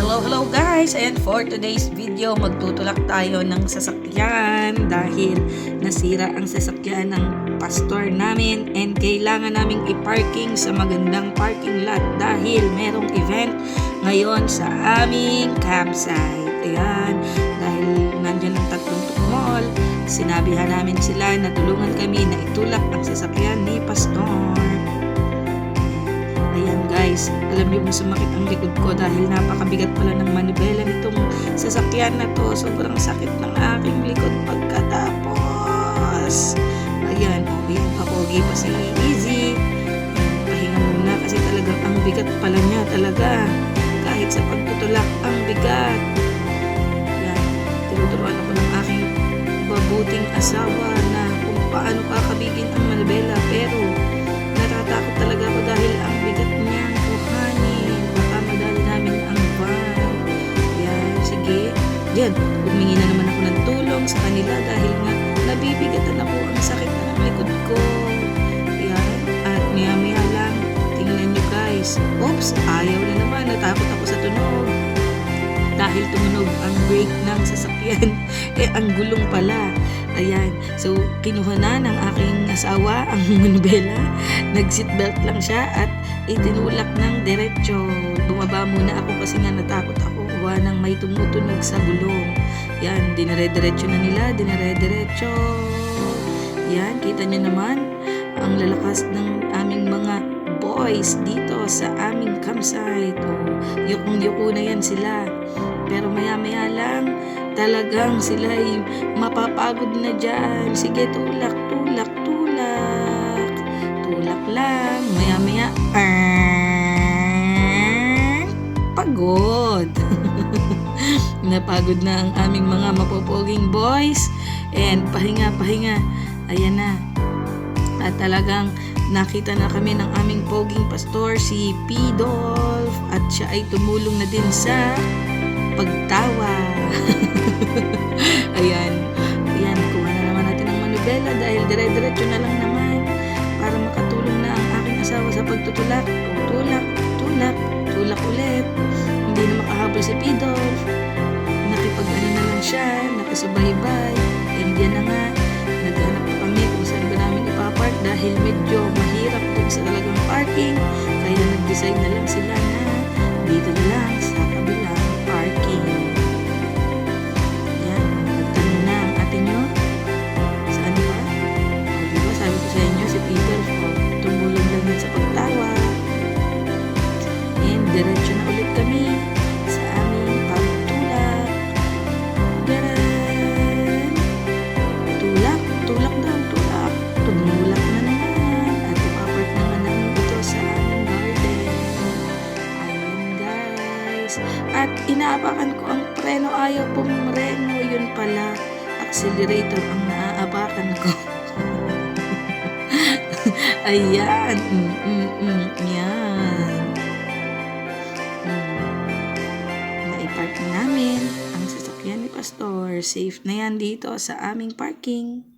Hello guys! And for today's video, magtutulak tayo ng sasakyan dahil nasira ang sasakyan ng pastor namin and kailangan naming i-parking sa magandang parking lot dahil merong event ngayon sa aming campsite. Ayan, dahil nandyan ang tatlong tukmol, sinabihan namin sila na tulungan kami na itulak ang sasakyan ni pastor. Ayan guys, alam niyo sumakit ang likod ko dahil napakabigat pala ng manibela nitong sasakyan na to. Sobrang sakit ng aking likod pagkatapos. Ayan, papogi pa si Easy. Pahinga muna kasi talagang ang bigat pala niya talaga. Kahit sa pagtutulak, ang bigat. Ayan, tinuturuan ako ng aking mabuting asawa na kung paano kakabigin ang manibela, pero natatakot talaga ako dahil ang bigat niyang kuhanin. Baka madali namin ang van. Yan, sige. Yan, humingi na naman ako ng tulong sa kanila dahil nga nabibigatan ako, ang sakit na ng likod ko. Yan, at maya-maya lang, tingnan nyo guys. Oops, ayaw na naman. Natakot ako sa tunog. Dahil tumunog ang brake ng sasakyan. Ang gulong pala. Ayan, so kinuha na ng aking asawa ang manibela. Nag-seatbelt lang siya at itinulak ng diretso. Bumaba muna ako kasi nga natakot ako. Gawa ng may tumutunog sa gulong. Yan, dinire-diretso na nila, dinire-diretso. Yan, kita nyo naman ang lalakas ng aming mga boys dito sa aming campsite. Yukong-yuko na yan sila. Pero maya-maya lang, talagang sila ay mapapagod na dyan. Sige, tulak, tulak, tulak. Tulak lang. Maya-maya, pagod. Napagod na ang aming mga mapopoging boys. And pahinga. Ayan na. At talagang nakita na kami ng aming poging pastor, si P. Dolph. At siya ay tumulong na din sa pagtawa. Ayan, kuha na naman natin ang manibela dahil dire-diretso na lang naman para makatulong na ang aking asawa sa pagtutulak. Tulak ulit. Hindi na makahabol si Pidolf. Nakipag-ano na lang siya, nakasubaybay. And yan na nga, naghanap pa kami kung saan ba namin ipapark dahil medyo mahirap dun sa talagang parking. Kaya nag-decide na lang sila na dito na lang sa kabilang parking. Yan, nagtanong na ang ate nyo. Saan ba? Diba sabi ko sa inyo, si Peter, tumulong lang yan sa pagtawa. And diretso na ulit kami sa aming pagtulak. Garan! Tulak daw. Tumulak na naman. At ipapark naman namin ito sa aming garden. Ayan guys. At inaapakan ko ang preno, ayaw pumreno. Yun pala, accelerator ang naaapakan ko. Ayan. Yan. Naipark na namin ang sasakyan ni Pastor. Safe na yan dito sa aming parking.